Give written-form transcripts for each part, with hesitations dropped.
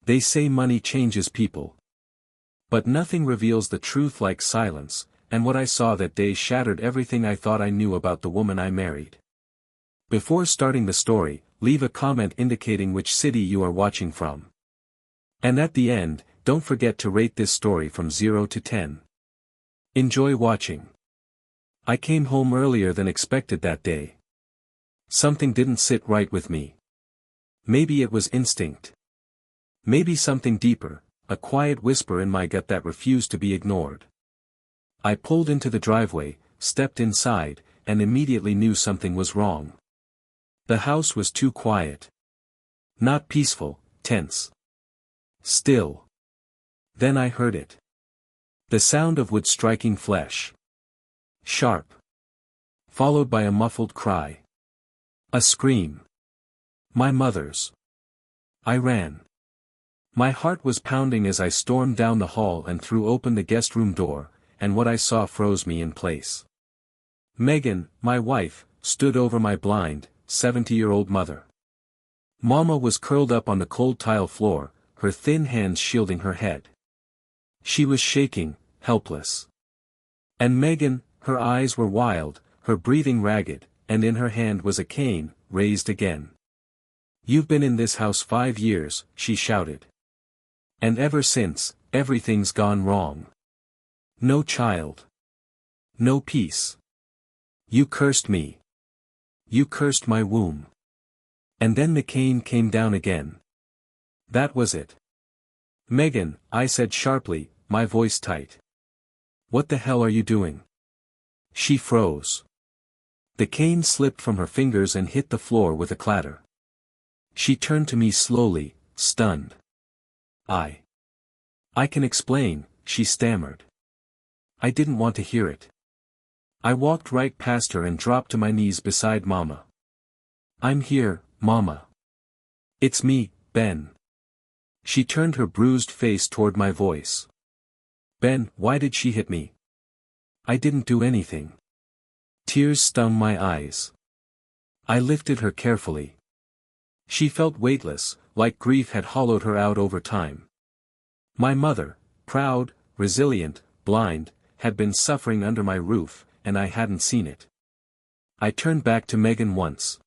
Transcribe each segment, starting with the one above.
They say money changes people. But nothing reveals the truth like silence, and what I saw that day shattered everything I thought I knew about the woman I married. Before starting the story, leave a comment indicating which city you are watching from. And at the end, don't forget to rate this story from 0 to 10. Enjoy watching. I came home earlier than expected that day. Something didn't sit right with me. Maybe it was instinct. Maybe something deeper, a quiet whisper in my gut that refused to be ignored. I pulled into the driveway, stepped inside, and immediately knew something was wrong. The house was too quiet. Not peaceful, tense. Still. Then I heard it. The sound of wood striking flesh. Sharp. Followed by a muffled cry. A scream. My mother's. I ran. My heart was pounding as I stormed down the hall and threw open the guest room door, and what I saw froze me in place. Megan, my wife, stood over my blind, 70-year-old mother. Mama was curled up on the cold tile floor, her thin hands shielding her head. She was shaking, helpless. And Megan, her eyes were wild, her breathing ragged, and in her hand was a cane, raised again. "You've been in this house 5 years," she shouted. "And ever since, everything's gone wrong. No child. No peace. You cursed me. You cursed my womb." And then the cane came down again. That was it. "Megan," I said sharply, my voice tight. "What the hell are you doing?" She froze. The cane slipped from her fingers and hit the floor with a clatter. She turned to me slowly, stunned. I can explain," she stammered. I didn't want to hear it. I walked right past her and dropped to my knees beside Mama. "I'm here, Mama. It's me, Ben." She turned her bruised face toward my voice. "Ben, why did she hit me?" "I didn't do anything." Tears stung my eyes. I lifted her carefully. She felt weightless, like grief had hollowed her out over time. My mother, proud, resilient, blind, had been suffering under my roof, and I hadn't seen it. I turned back to Megan once.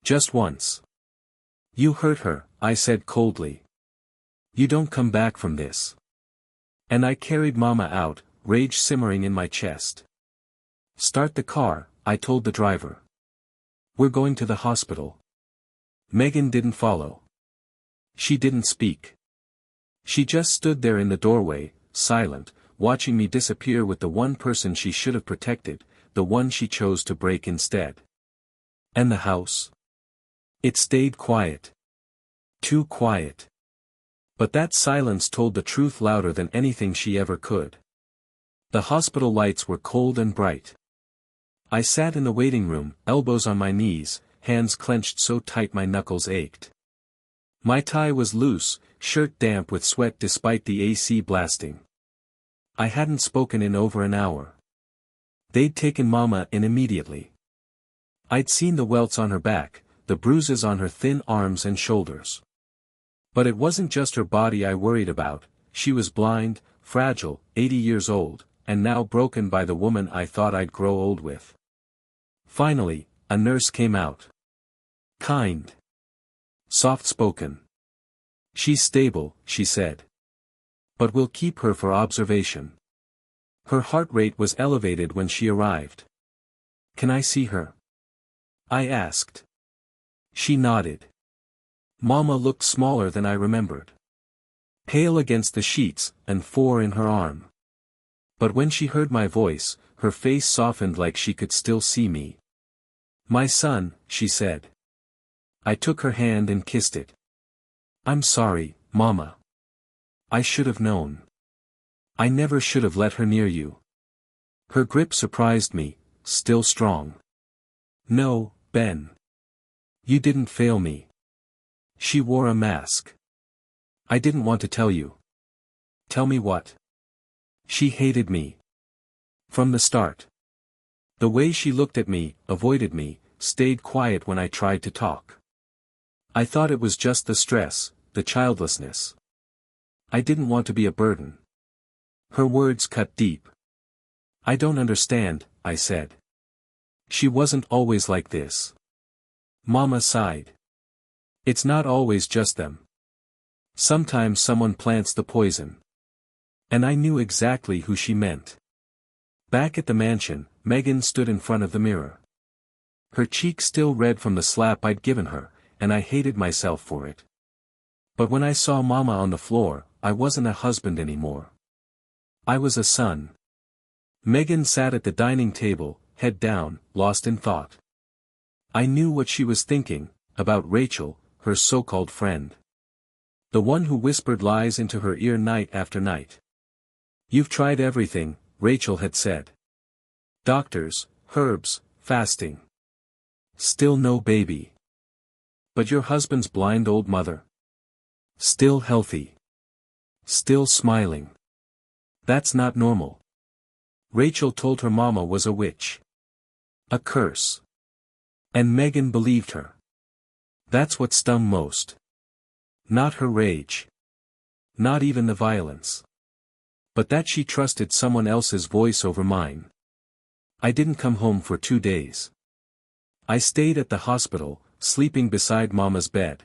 Just once. "You hurt her," I said coldly. "You don't come back from this." And I carried Mama out, rage simmering in my chest. "Start the car," I told the driver. "We're going to the hospital." Megan didn't follow. She didn't speak. She just stood there in the doorway, silent, watching me disappear with the one person she should have protected, the one she chose to break instead. And the house? It stayed quiet. Too quiet. But that silence told the truth louder than anything she ever could. The hospital lights were cold and bright. I sat in the waiting room, elbows on my knees, hands clenched so tight my knuckles ached. My tie was loose, shirt damp with sweat despite the AC blasting. I hadn't spoken in over an hour. They'd taken Mama in immediately. I'd seen the welts on her back, the bruises on her thin arms and shoulders. But it wasn't just her body I worried about. She was blind, fragile, 80 years old, and now broken by the woman I thought I'd grow old with. Finally, a nurse came out. Kind. Soft-spoken. "She's stable," she said. "But we'll keep her for observation." Her heart rate was elevated when she arrived. "Can I see her?" I asked. She nodded. Mama looked smaller than I remembered. Pale against the sheets, and 4 in her arm. But when she heard my voice, her face softened like she could still see me. "My son," she said. I took her hand and kissed it. "I'm sorry, Mama. I should have known. I never should have let her near you." Her grip surprised me, still strong. "No, Ben. You didn't fail me." She wore a mask. "I didn't want to tell you." "Tell me what?" She hated me. From the start. The way she looked at me, avoided me, stayed quiet when I tried to talk. I thought it was just the stress, the childlessness. I didn't want to be a burden. Her words cut deep. I don't understand, I said. She wasn't always like this. Mama sighed. It's not always just them. Sometimes someone plants the poison. And I knew exactly who she meant. Back at the mansion, Megan stood in front of the mirror. Her cheek still red from the slap I'd given her, and I hated myself for it. But when I saw Mama on the floor, I wasn't a husband anymore. I was a son. Megan sat at the dining table, head down, lost in thought. I knew what she was thinking, about Rachel, her so-called friend. The one who whispered lies into her ear night after night. You've tried everything, Rachel had said. Doctors, herbs, fasting. Still no baby. But your husband's blind old mother. Still healthy. Still smiling. That's not normal. Rachel told her Mama was a witch. A curse. And Megan believed her. That's what stung most. Not her rage. Not even the violence. But that she trusted someone else's voice over mine. I didn't come home for 2 days. I stayed at the hospital, sleeping beside Mama's bed.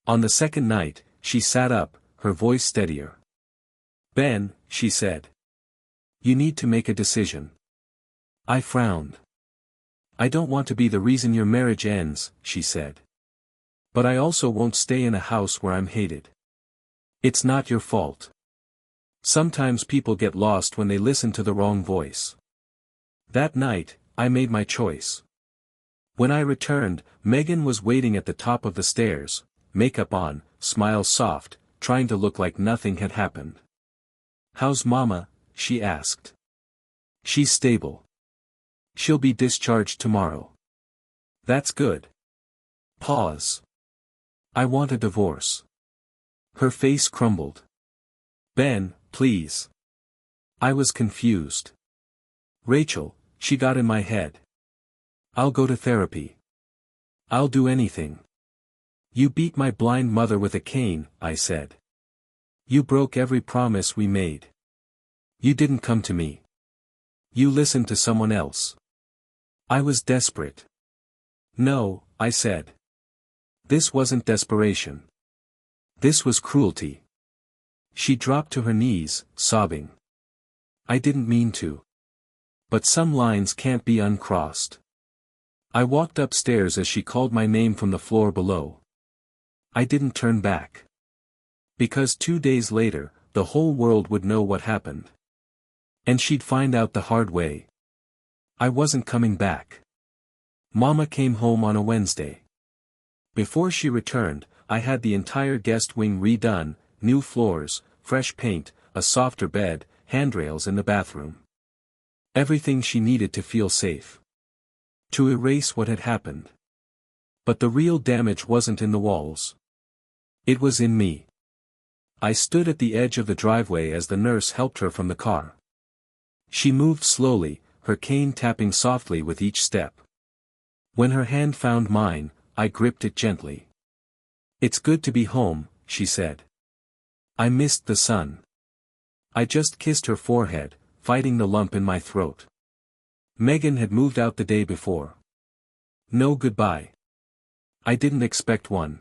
On the second night, she sat up, her voice steadier. Ben, she said. You need to make a decision. I frowned. I don't want to be the reason your marriage ends, she said. But I also won't stay in a house where I'm hated. It's not your fault. Sometimes people get lost when they listen to the wrong voice. That night, I made my choice. When I returned, Megan was waiting at the top of the stairs, makeup on, smile soft, trying to look like nothing had happened. How's Mama? She asked. She's stable. She'll be discharged tomorrow. That's good. Pause. I want a divorce. Her face crumbled. Ben, please. I was confused. Rachel, she got in my head. I'll go to therapy. I'll do anything. You beat my blind mother with a cane, I said. You broke every promise we made. You didn't come to me. You listened to someone else. I was desperate. No, I said. This wasn't desperation. This was cruelty. She dropped to her knees, sobbing. I didn't mean to. But some lines can't be uncrossed. I walked upstairs as she called my name from the floor below. I didn't turn back. Because 2 days later, the whole world would know what happened. And she'd find out the hard way. I wasn't coming back. Mama came home on a Wednesday. Before she returned, I had the entire guest wing redone, new floors, fresh paint, a softer bed, handrails in the bathroom. Everything she needed to feel safe. To erase what had happened. But the real damage wasn't in the walls. It was in me. I stood at the edge of the driveway as the nurse helped her from the car. She moved slowly, her cane tapping softly with each step. When her hand found mine, I gripped it gently. It's good to be home, she said. I missed the sun. I just kissed her forehead, fighting the lump in my throat. Megan had moved out the day before. No goodbye. I didn't expect one.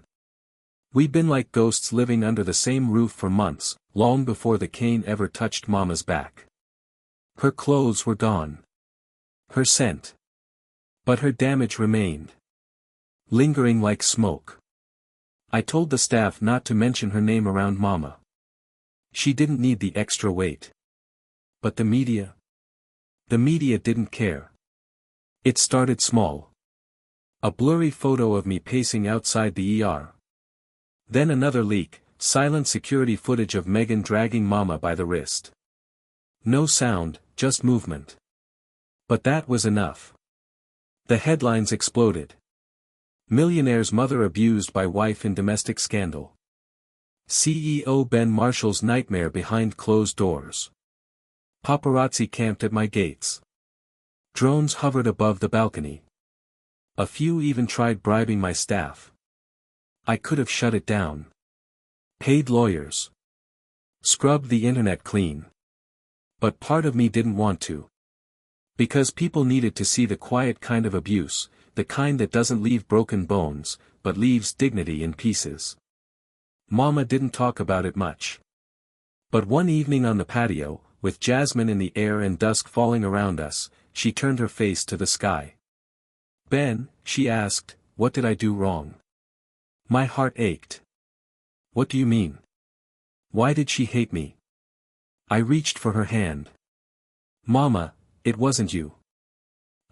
We'd been like ghosts living under the same roof for months, long before the cane ever touched Mama's back. Her clothes were gone. Her scent. But her damage remained. Lingering like smoke. I told the staff not to mention her name around Mama. She didn't need the extra weight. But the media? The media didn't care. It started small. A blurry photo of me pacing outside the ER. Then another leak, silent security footage of Megan dragging Mama by the wrist. No sound, just movement. But that was enough. The headlines exploded. Millionaire's mother abused by wife in domestic scandal. CEO Ben Marshall's nightmare behind closed doors. Paparazzi camped at my gates. Drones hovered above the balcony. A few even tried bribing my staff. I could have shut it down. Paid lawyers. Scrubbed the internet clean. But part of me didn't want to. Because people needed to see the quiet kind of abuse, the kind that doesn't leave broken bones, but leaves dignity in pieces. Mama didn't talk about it much. But one evening on the patio, with jasmine in the air and dusk falling around us, she turned her face to the sky. "Ben," she asked, "what did I do wrong?" My heart ached. "What do you mean? Why did she hate me?" I reached for her hand. "Mama, it wasn't you.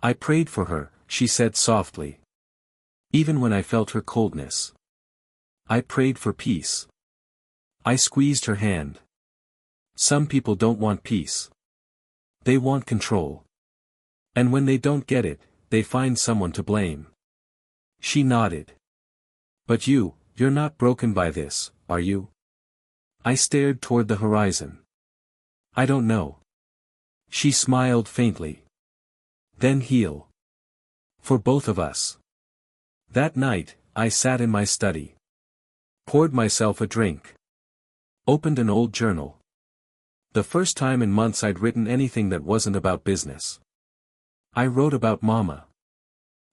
I prayed for her," she said softly. Even when I felt her coldness. I prayed for peace. I squeezed her hand. Some people don't want peace. They want control. And when they don't get it, they find someone to blame. She nodded. "But you're not broken by this, are you?" I stared toward the horizon. "I don't know." She smiled faintly. "Then heal. For both of us." That night, I sat in my study. Poured myself a drink. Opened an old journal. The first time in months I'd written anything that wasn't about business. I wrote about Mama.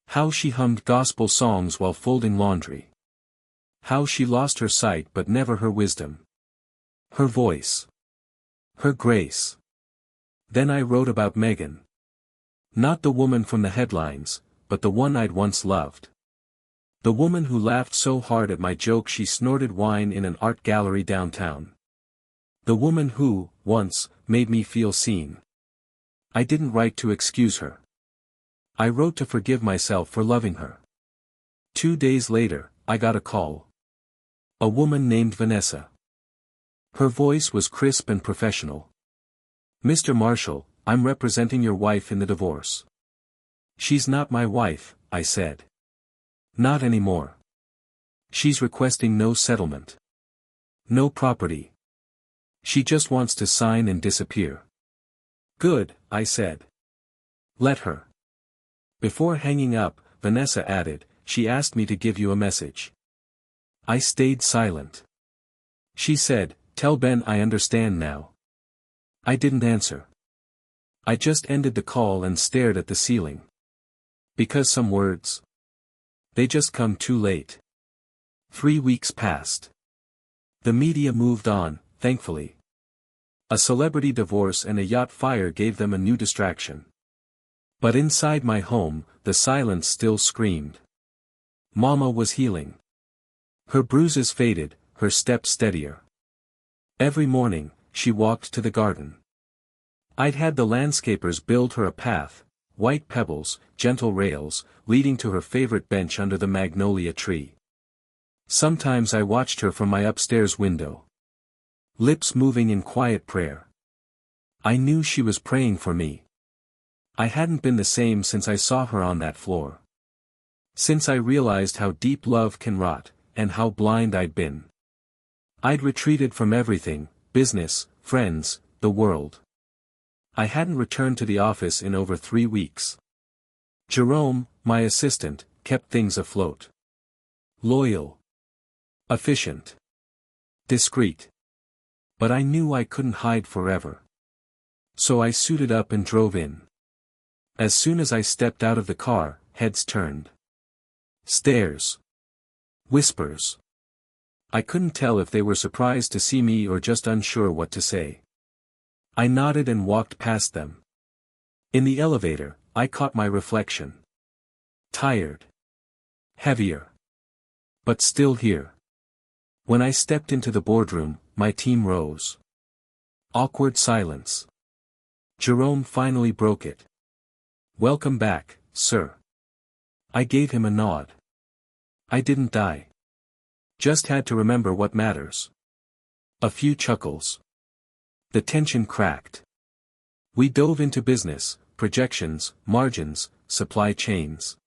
How she hummed gospel songs while folding laundry. How she lost her sight but never her wisdom. Her voice. Her grace. Then I wrote about Megan. Not the woman from the headlines, but the one I'd once loved. The woman who laughed so hard at my joke she snorted wine in an art gallery downtown. The woman who, once, made me feel seen. I didn't write to excuse her. I wrote to forgive myself for loving her. 2 days later, I got a call. A woman named Vanessa. Her voice was crisp and professional. "Mr. Marshall, I'm representing your wife in the divorce." "She's not my wife," I said. "Not anymore. She's requesting no settlement. No property. She just wants to sign and disappear." "Good," I said. "Let her." Before hanging up, Vanessa added, "She asked me to give you a message." I stayed silent. She said, "Tell Ben I understand now." I didn't answer. I just ended the call and stared at the ceiling. Because some words, they just come too late. 3 weeks passed. The media moved on, thankfully. A celebrity divorce and a yacht fire gave them a new distraction. But inside my home, the silence still screamed. Mama was healing. Her bruises faded, her step steadier. Every morning, she walked to the garden. I'd had the landscapers build her a path, white pebbles, gentle rails, leading to her favorite bench under the magnolia tree. Sometimes I watched her from my upstairs window. Lips moving in quiet prayer. I knew she was praying for me. I hadn't been the same since I saw her on that floor. Since I realized how deep love can rot, and how blind I'd been. I'd retreated from everything, business, friends, the world. I hadn't returned to the office in over 3 weeks. Jerome, my assistant, kept things afloat. Loyal. Efficient. Discreet. But I knew I couldn't hide forever. So I suited up and drove in. As soon as I stepped out of the car, heads turned. Stares. Whispers. I couldn't tell if they were surprised to see me or just unsure what to say. I nodded and walked past them. In the elevator, I caught my reflection. Tired. Heavier. But still here. When I stepped into the boardroom, my team rose. Awkward silence. Jerome finally broke it. "Welcome back, sir." I gave him a nod. I didn't die. Just had to remember what matters. A few chuckles. The tension cracked. We dove into business, projections, margins, supply chains.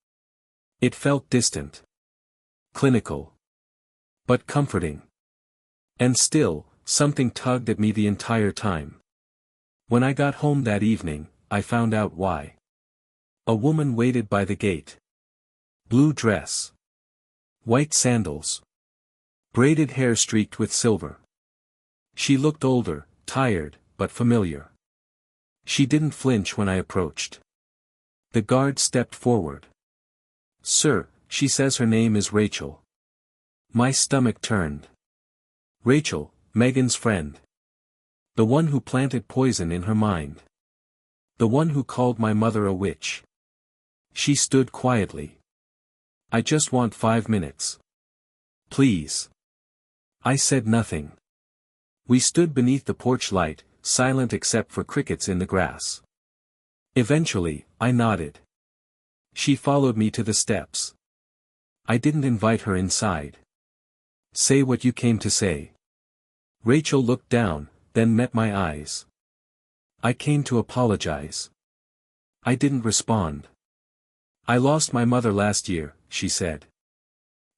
It felt distant. Clinical. But comforting. And still, something tugged at me the entire time. When I got home that evening, I found out why. A woman waited by the gate. Blue dress. White sandals. Braided hair streaked with silver. She looked older, tired, but familiar. She didn't flinch when I approached. The guard stepped forward. "Sir, she says her name is Rachel." My stomach turned. Rachel, Megan's friend. The one who planted poison in her mind. The one who called my mother a witch. She stood quietly. "I just want 5 minutes. Please." I said nothing. We stood beneath the porch light, silent except for crickets in the grass. Eventually, I nodded. She followed me to the steps. I didn't invite her inside. "Say what you came to say." Rachel looked down, then met my eyes. "I came to apologize." I didn't respond. "I lost my mother last year," she said.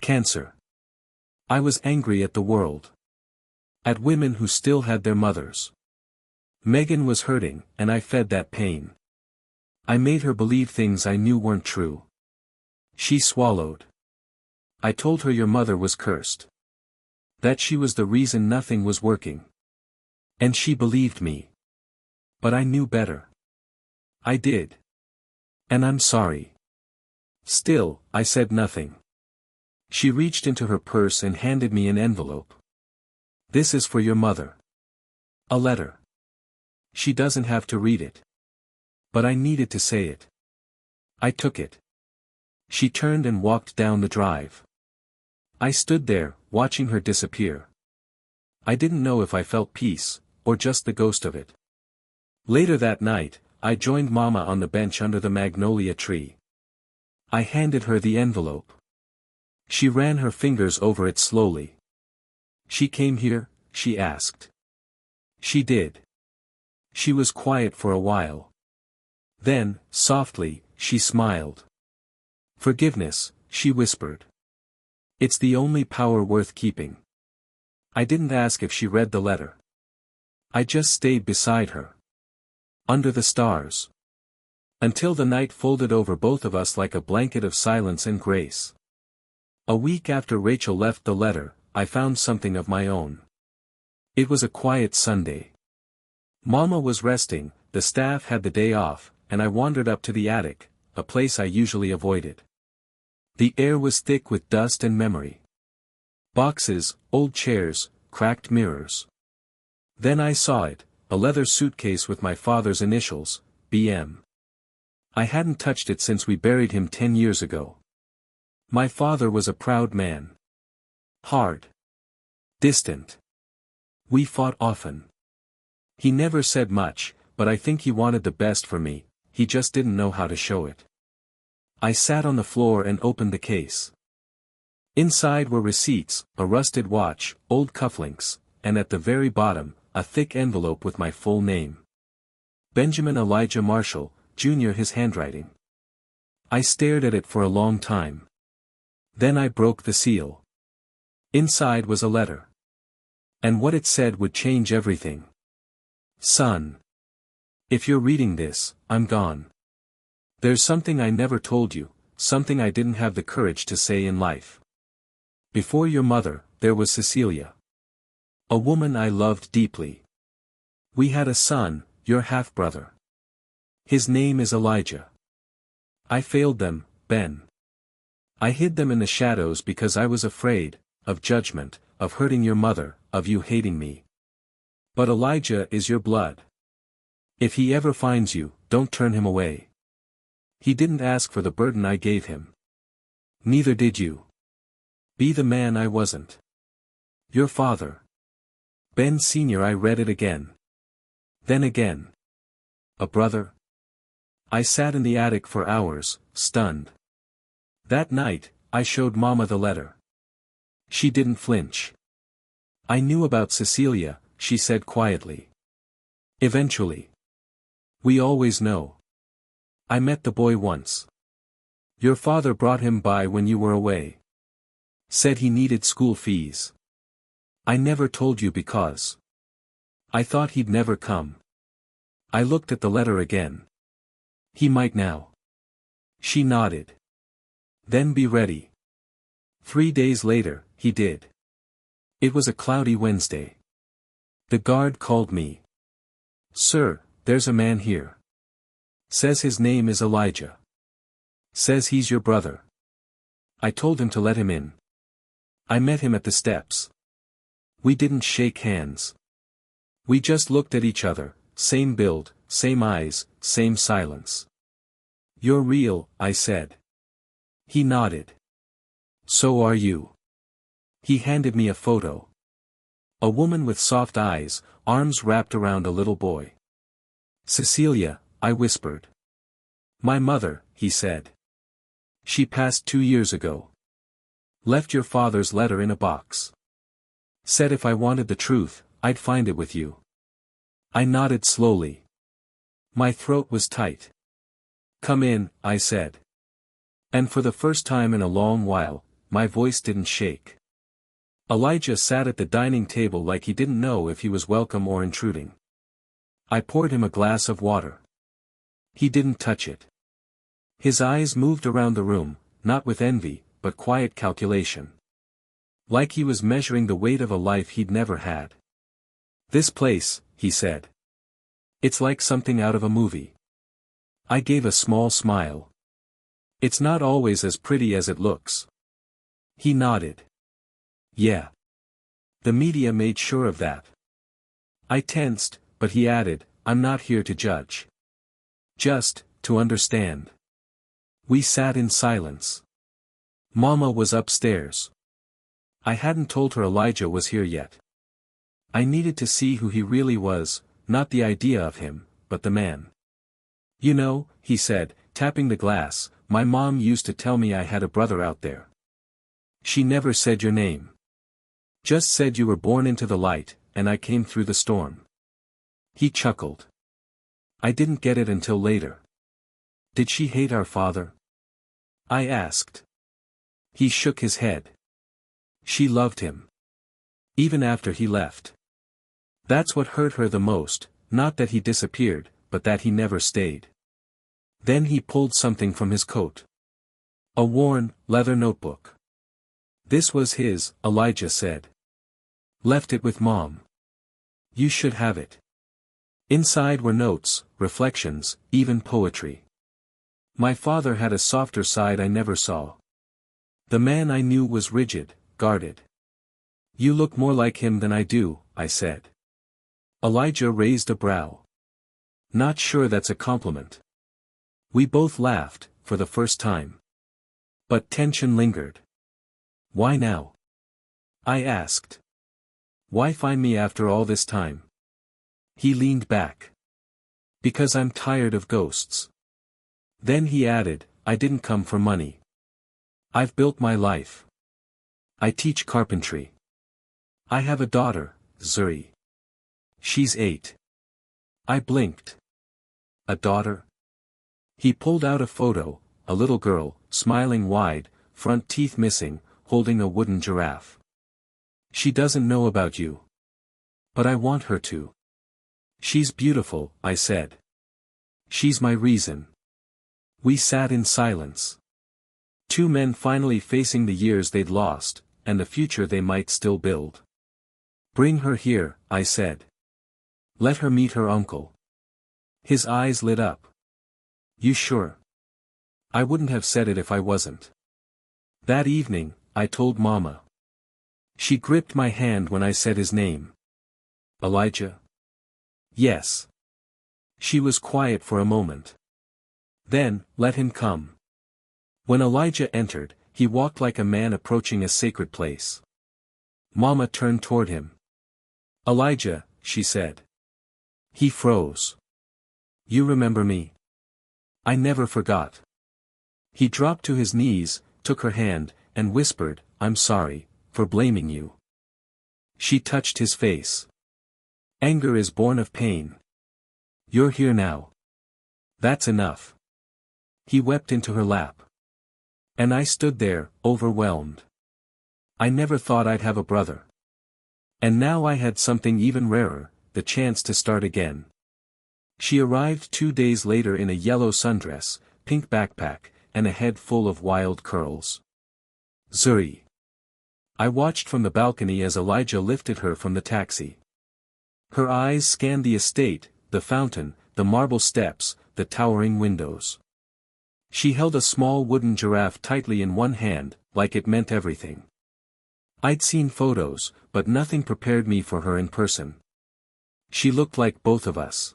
"Cancer." I was angry at the world. At women who still had their mothers. Megan was hurting, and I fed that pain. I made her believe things I knew weren't true. She swallowed. "I told her your mother was cursed. That she was the reason nothing was working. And she believed me. But I knew better. I did. And I'm sorry." Still, I said nothing. She reached into her purse and handed me an envelope. "This is for your mother. A letter. She doesn't have to read it. But I needed to say it." I took it. She turned and walked down the drive. I stood there, watching her disappear. I didn't know if I felt peace, or just the ghost of it. Later that night, I joined Mama on the bench under the magnolia tree. I handed her the envelope. She ran her fingers over it slowly. "She came here?" she asked. She did. She was quiet for a while. Then, softly, she smiled. "Forgiveness," she whispered. "It's the only power worth keeping." I didn't ask if she read the letter. I just stayed beside her. Under the stars. Until the night folded over both of us like a blanket of silence and grace. A week after Rachel left the letter, I found something of my own. It was a quiet Sunday. Mama was resting, the staff had the day off, and I wandered up to the attic, a place I usually avoided. The air was thick with dust and memory. Boxes, old chairs, cracked mirrors. Then I saw it, a leather suitcase with my father's initials, BM. I hadn't touched it since we buried him 10 years ago. My father was a proud man. Hard. Distant. We fought often. He never said much, but I think he wanted the best for me, he just didn't know how to show it. I sat on the floor and opened the case. Inside were receipts, a rusted watch, old cufflinks, and at the very bottom, a thick envelope with my full name. Benjamin Elijah Marshall, Jr. His handwriting. I stared at it for a long time. Then I broke the seal. Inside was a letter. And what it said would change everything. "Son. If you're reading this, I'm gone. There's something I never told you, something I didn't have the courage to say in life. Before your mother, there was Cecilia. A woman I loved deeply. We had a son, your half-brother. His name is Elijah. I failed them, Ben. I hid them in the shadows because I was afraid, of judgment, of hurting your mother, of you hating me. But Elijah is your blood. If he ever finds you, don't turn him away. He didn't ask for the burden I gave him. Neither did you. Be the man I wasn't. Your father. Ben Sr. I read it again. Then again. A brother? I sat in the attic for hours, stunned. That night, I showed Mama the letter. She didn't flinch. "I knew about Cecilia," she said quietly. "Eventually. We always know. I met the boy once. Your father brought him by when you were away. Said he needed school fees. I never told you because I thought he'd never come." I looked at the letter again. "He might now." She nodded. "Then be ready." 3 days later, he did. It was a cloudy Wednesday. The guard called me. "Sir, there's a man here. Says his name is Elijah. Says he's your brother." I told him to let him in. I met him at the steps. We didn't shake hands. We just looked at each other, same build, same eyes, same silence. "You're real," I said. He nodded. "So are you." He handed me a photo. A woman with soft eyes, arms wrapped around a little boy. "Cecilia," I whispered. "My mother," he said. "She passed 2 years ago. Left your father's letter in a box. Said if I wanted the truth, I'd find it with you." I nodded slowly. My throat was tight. "Come in," I said. And for the first time in a long while, my voice didn't shake. Elijah sat at the dining table like he didn't know if he was welcome or intruding. I poured him a glass of water. He didn't touch it. His eyes moved around the room, not with envy, but quiet calculation. Like he was measuring the weight of a life he'd never had. "This place," he said. "It's like something out of a movie." I gave a small smile. "It's not always as pretty as it looks." He nodded. "Yeah. The media made sure of that." I tensed, but he added, "I'm not here to judge. Just, to understand." We sat in silence. Mama was upstairs. I hadn't told her Elijah was here yet. I needed to see who he really was, not the idea of him, but the man. "You know," he said, tapping the glass, "my mom used to tell me I had a brother out there. She never said your name. Just said you were born into the light, and I came through the storm." He chuckled. I didn't get it until later. "Did she hate our father?" I asked. He shook his head. "She loved him. Even after he left. That's what hurt her the most, not that he disappeared, but that he never stayed." Then he pulled something from his coat. A worn, leather notebook. "This was his," Elijah said. "Left it with Mom. You should have it." Inside were notes, reflections, even poetry. My father had a softer side I never saw. The man I knew was rigid, guarded. "You look more like him than I do," I said. Elijah raised a brow. "Not sure that's a compliment." We both laughed, for the first time. But tension lingered. "Why now?" I asked. "Why find me after all this time?" He leaned back. "Because I'm tired of ghosts." Then he added, "I didn't come for money. I've built my life. I teach carpentry. I have a daughter, Zuri. She's 8. I blinked. "A daughter?" He pulled out a photo, a little girl, smiling wide, front teeth missing, holding a wooden giraffe. "She doesn't know about you. But I want her to." "She's beautiful," I said. "She's my reason." We sat in silence. Two men finally facing the years they'd lost, and the future they might still build. "Bring her here," I said. "Let her meet her uncle." His eyes lit up. "You sure?" I wouldn't have said it if I wasn't. That evening, I told Mama. She gripped my hand when I said his name. "Elijah?" "Yes." She was quiet for a moment. Then, "Let him come." When Elijah entered, he walked like a man approaching a sacred place. Mama turned toward him. "Elijah," she said. He froze. "You remember me?" "I never forgot." He dropped to his knees, took her hand, and whispered, "I'm sorry, for blaming you." She touched his face. "Anger is born of pain. You're here now. That's enough." He wept into her lap. And I stood there, overwhelmed. I never thought I'd have a brother. And now I had something even rarer, the chance to start again. She arrived 2 days later in a yellow sundress, pink backpack, and a head full of wild curls. "Zuri." I watched from the balcony as Elijah lifted her from the taxi. Her eyes scanned the estate, the fountain, the marble steps, the towering windows. She held a small wooden giraffe tightly in one hand, like it meant everything. I'd seen photos, but nothing prepared me for her in person. She looked like both of us.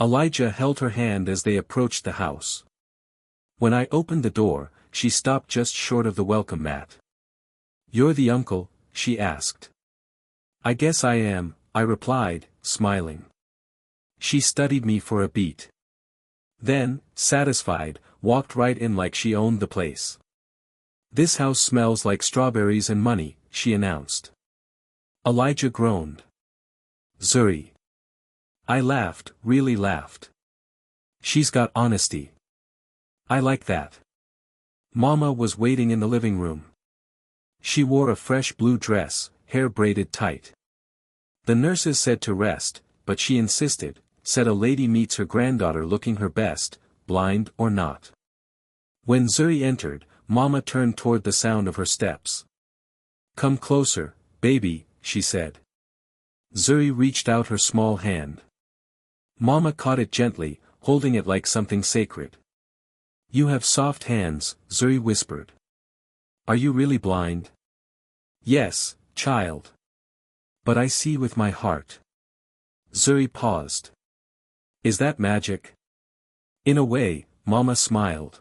Elijah held her hand as they approached the house. When I opened the door, she stopped just short of the welcome mat. "You're the uncle?" she asked. "I guess I am," I replied, smiling. She studied me for a beat. Then, satisfied, walked right in like she owned the place. "This house smells like strawberries and money," she announced. Elijah groaned. "Zuri." I laughed, really laughed. "She's got honesty. I like that." Mama was waiting in the living room. She wore a fresh blue dress, hair braided tight. The nurses said to rest, but she insisted, said a lady meets her granddaughter looking her best, blind or not. When Zuri entered, Mama turned toward the sound of her steps. "Come closer, baby," she said. Zuri reached out her small hand. Mama caught it gently, holding it like something sacred. "You have soft hands," Zuri whispered. "Are you really blind?" "Yes, child. But I see with my heart." Zuri paused. "Is that magic?" "In a way," Mama smiled.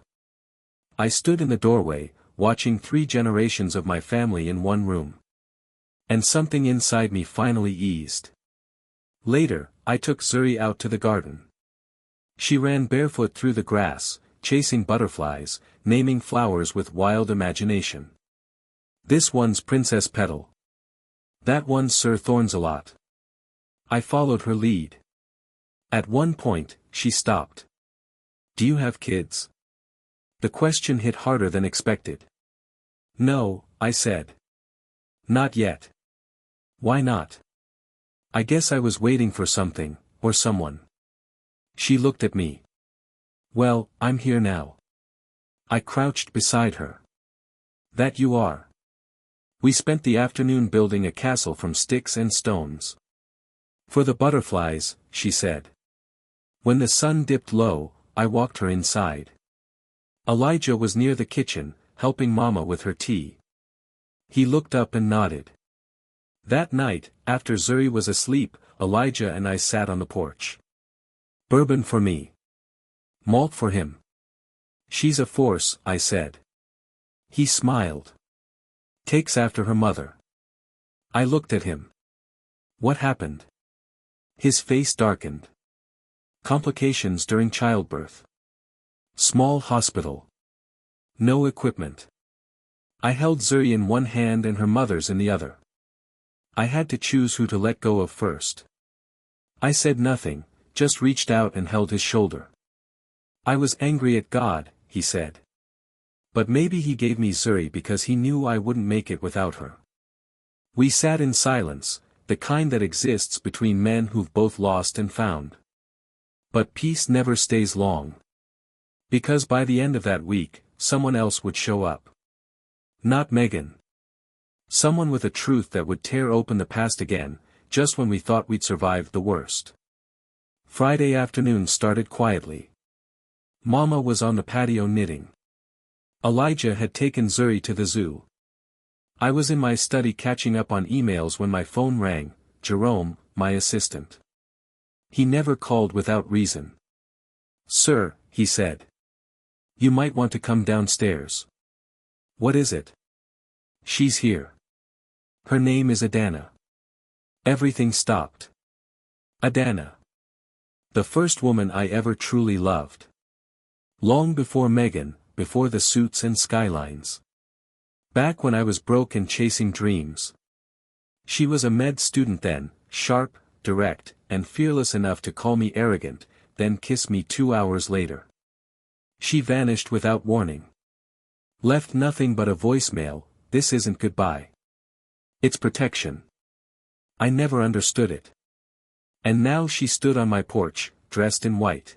I stood in the doorway, watching 3 generations of my family in one room. And something inside me finally eased. Later, I took Zuri out to the garden. She ran barefoot through the grass, chasing butterflies, naming flowers with wild imagination. "This one's Princess Petal. That one's Sir Thorns-a-lot." I followed her lead. At one point, she stopped. "Do you have kids?" The question hit harder than expected. "No," I said. "Not yet." "Why not?" "I guess I was waiting for something, or someone." She looked at me. "Well, I'm here now." I crouched beside her. "That you are." We spent the afternoon building a castle from sticks and stones. "For the butterflies," she said. When the sun dipped low, I walked her inside. Elijah was near the kitchen, helping Mama with her tea. He looked up and nodded. That night, after Zuri was asleep, Elijah and I sat on the porch. "Bourbon for me. Malt for him." "She's a force," I said. He smiled. "Takes after her mother." I looked at him. "What happened?" His face darkened. "Complications during childbirth. Small hospital. No equipment." I held Zuri in one hand and her mother's in the other. I had to choose who to let go of first. I said nothing, just reached out and held his shoulder. "I was angry at God," he said. "But maybe he gave me Zuri because he knew I wouldn't make it without her." We sat in silence, the kind that exists between men who've both lost and found. But peace never stays long. Because by the end of that week, someone else would show up. Not Megan. Someone with a truth that would tear open the past again, just when we thought we'd survived the worst. Friday afternoon started quietly. Mama was on the patio knitting. Elijah had taken Zuri to the zoo. I was in my study catching up on emails when my phone rang. Jerome, my assistant. He never called without reason. "Sir," he said. "You might want to come downstairs." "What is it?" "She's here. Her name is Adana." Everything stopped. Adana. The first woman I ever truly loved. Long before Megan, before the suits and skylines. Back when I was broke and chasing dreams. She was a med student then, sharp, direct, and fearless enough to call me arrogant, then kiss me 2 hours later. She vanished without warning. Left nothing but a voicemail. "This isn't goodbye. It's protection." I never understood it. And now she stood on my porch, dressed in white.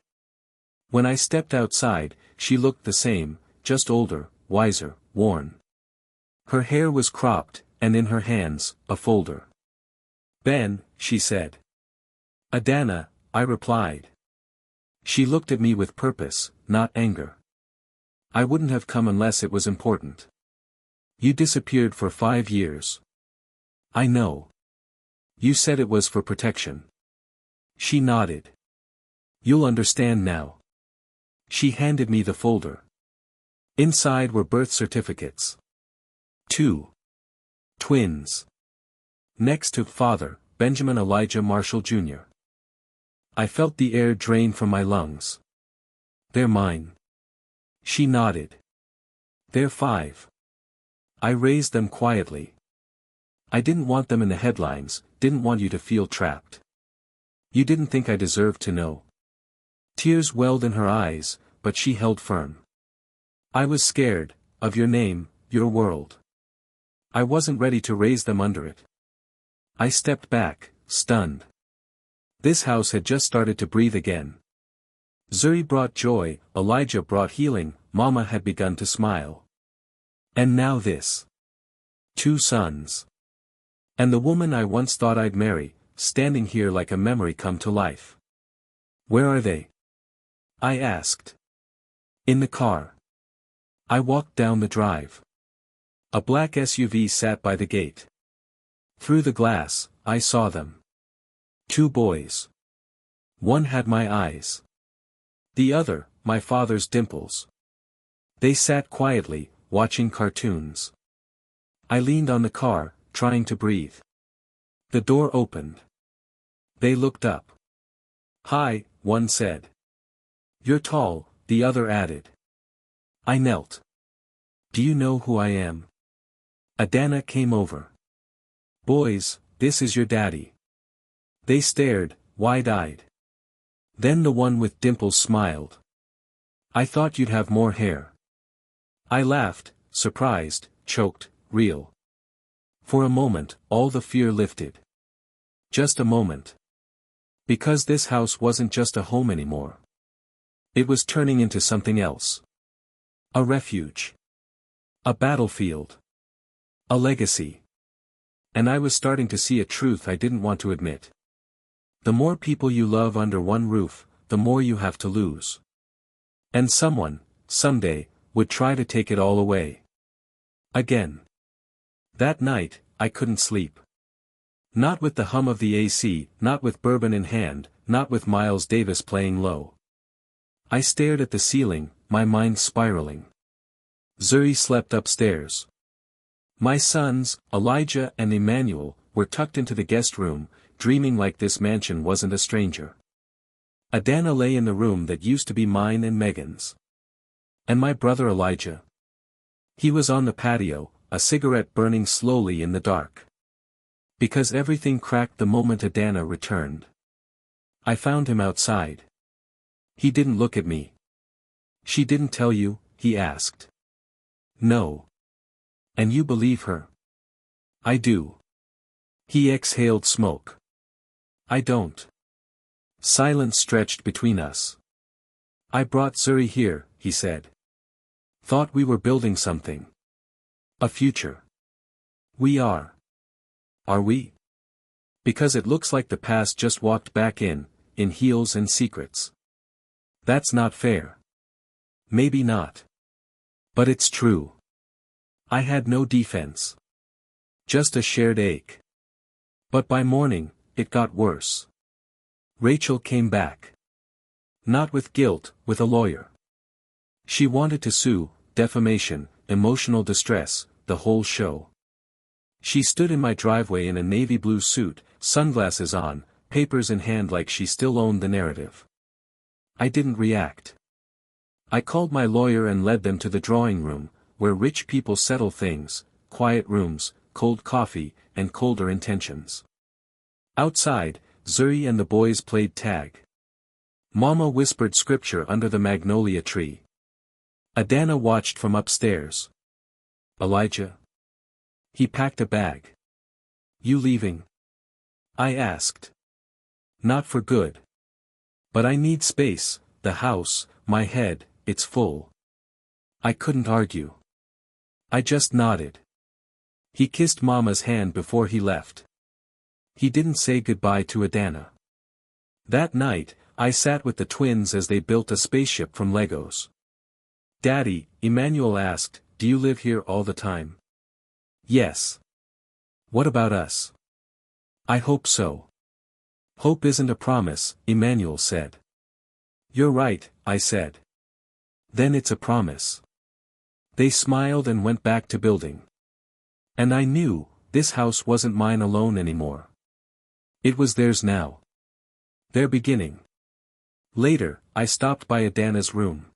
When I stepped outside, she looked the same, just older, wiser, worn. Her hair was cropped, and in her hands, a folder. "Ben," she said. "Adana," I replied. She looked at me with purpose, not anger. "I wouldn't have come unless it was important. You disappeared for 5 years. I know. You said it was for protection." She nodded. "You'll understand now." She handed me the folder. Inside were birth certificates. 2 twins. Next to father, Benjamin Elijah Marshall Jr. I felt the air drain from my lungs. "They're mine." She nodded. "They're 5. I raised them quietly. I didn't want them in the headlines, didn't want you to feel trapped. You didn't think I deserved to know." Tears welled in her eyes, but she held firm. "I was scared, of your name, your world. I wasn't ready to raise them under it." I stepped back, stunned. This house had just started to breathe again. Zuri brought joy, Elijah brought healing, Mama had begun to smile. And now this. 2 sons. And the woman I once thought I'd marry, standing here like a memory come to life. "Where are they?" I asked. "In the car." I walked down the drive. A black SUV sat by the gate. Through the glass, I saw them. 2 boys. One had my eyes. The other, my father's dimples. They sat quietly, watching cartoons. I leaned on the car, trying to breathe. The door opened. They looked up. "Hi," one said. "You're tall," the other added. I knelt. "Do you know who I am?" Adana came over. "Boys, this is your daddy." They stared, wide-eyed. Then the one with dimples smiled. "I thought you'd have more hair." I laughed, surprised, choked, real. For a moment, all the fear lifted. Just a moment. Because this house wasn't just a home anymore. It was turning into something else. A refuge. A battlefield. A legacy. And I was starting to see a truth I didn't want to admit. The more people you love under one roof, the more you have to lose. And someone, someday, would try to take it all away. Again. That night, I couldn't sleep. Not with the hum of the AC, not with bourbon in hand, not with Miles Davis playing low. I stared at the ceiling, my mind spiraling. Zuri slept upstairs. My sons, Elijah and Emmanuel, were tucked into the guest room, dreaming like this mansion wasn't a stranger. Adana lay in the room that used to be mine and Megan's. And my brother Elijah? He was on the patio, a cigarette burning slowly in the dark. Because everything cracked the moment Adana returned. I found him outside. He didn't look at me. "She didn't tell you?" he asked. "No. And you believe her?" "I do." He exhaled smoke. "I don't." Silence stretched between us. "I brought Zuri here," he said. "Thought we were building something. A future. We are. Are we? Because it looks like the past just walked back in heels and secrets. That's not fair. Maybe not. But it's true. I had no defense. Just a shared ache. But by morning, it got worse. Rachel came back. Not with guilt, with a lawyer. She wanted to sue, defamation, emotional distress, the whole show. She stood in my driveway in a navy blue suit, sunglasses on, papers in hand like she still owned the narrative. I didn't react. I called my lawyer and led them to the drawing room, where rich people settle things, quiet rooms, cold coffee, and colder intentions. Outside, Zuri and the boys played tag. Mama whispered scripture under the magnolia tree. Adana watched from upstairs. "Elijah?" He packed a bag. "You leaving?" I asked. "Not for good. But I need space, the house, my head, it's full." I couldn't argue. I just nodded. He kissed Mama's hand before he left. He didn't say goodbye to Adana. That night, I sat with the twins as they built a spaceship from Legos. "Daddy," Emmanuel asked, "do you live here all the time?" "Yes." "What about us?" "I hope so." "Hope isn't a promise," Emmanuel said. "You're right," I said. "Then it's a promise." They smiled and went back to building. And I knew, this house wasn't mine alone anymore. It was theirs now. Their beginning. Later, I stopped by Adana's room.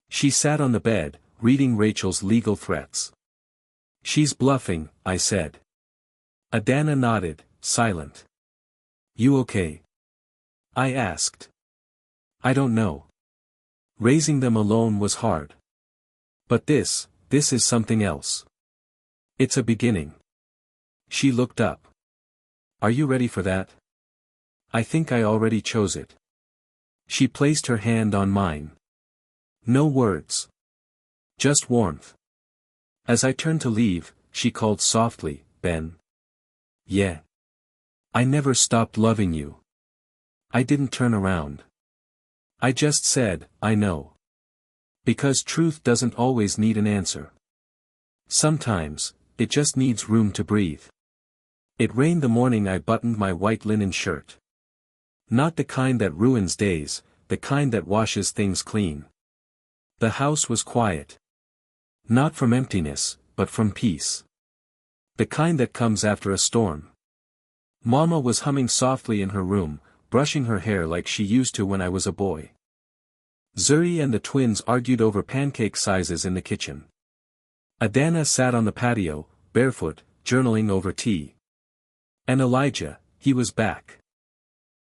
She sat on the bed, reading Rachel's legal threats. "She's bluffing," I said. Adana nodded, silent. "You okay?" I asked. "I don't know. Raising them alone was hard. But this is something else. It's a beginning." She looked up. "Are you ready for that?" "I think I already chose it." She placed her hand on mine. No words. Just warmth. As I turned to leave, she called softly, "Ben." "Yeah. I never stopped loving you." I didn't turn around. I just said, "I know." Because truth doesn't always need an answer. Sometimes, it just needs room to breathe. It rained the morning I buttoned my white linen shirt. Not the kind that ruins days, the kind that washes things clean. The house was quiet. Not from emptiness, but from peace. The kind that comes after a storm. Mama was humming softly in her room, brushing her hair like she used to when I was a boy. Zuri and the twins argued over pancake sizes in the kitchen. Adana sat on the patio, barefoot, journaling over tea. And Elijah, he was back.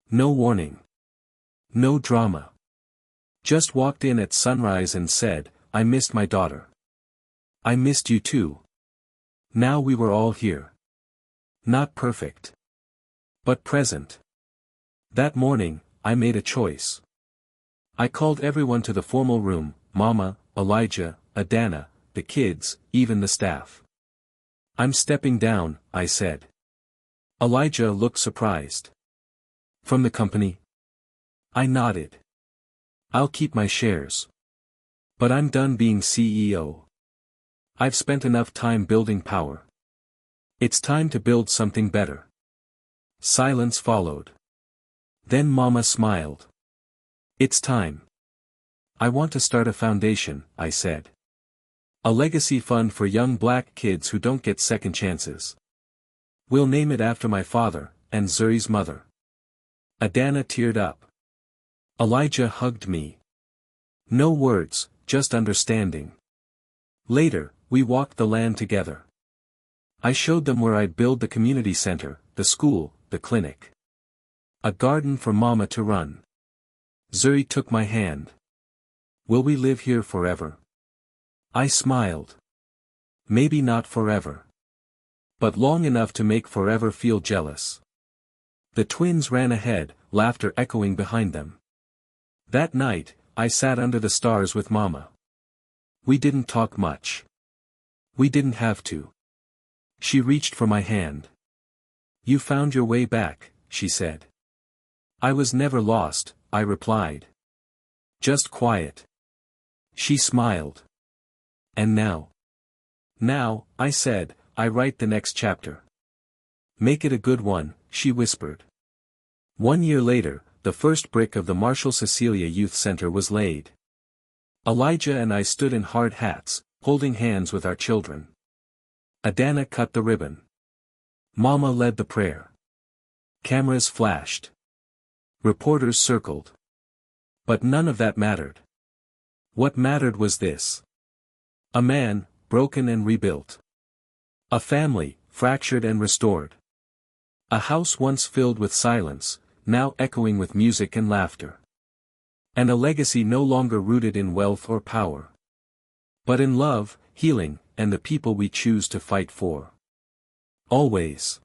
No warning. No drama. Just walked in at sunrise and said, "I missed my daughter." "I missed you too." Now we were all here. Not perfect. But present. That morning, I made a choice. I called everyone to the formal room, Mama, Elijah, Adana, the kids, even the staff. "I'm stepping down," I said. Elijah looked surprised. "From the company?" I nodded. "I'll keep my shares. But I'm done being CEO. I've spent enough time building power. It's time to build something better." Silence followed. Then Mama smiled. "It's time. I want to start a foundation," I said. "A legacy fund for young black kids who don't get second chances. We'll name it after my father, and Zuri's mother." Adana teared up. Elijah hugged me. No words, just understanding. Later, we walked the land together. I showed them where I'd build the community center, the school, the clinic. A garden for Mama to run. Zuri took my hand. "Will we live here forever?" I smiled. Maybe not forever. But long enough to make forever feel jealous. The twins ran ahead, laughter echoing behind them. That night, I sat under the stars with Mama. We didn't talk much. We didn't have to. She reached for my hand. "You found your way back," she said. "I was never lost," I replied. "Just quiet." She smiled. "And now?" "Now," I said, "I write the next chapter." "Make it a good one," she whispered. 1 year later, the first brick of the Marshall Cecilia Youth Center was laid. Elijah and I stood in hard hats, holding hands with our children. Adana cut the ribbon. Mama led the prayer. Cameras flashed. Reporters circled. But none of that mattered. What mattered was this. A man, broken and rebuilt. A family, fractured and restored. A house once filled with silence, now echoing with music and laughter. And a legacy no longer rooted in wealth or power. But in love, healing, and the people we choose to fight for. Always.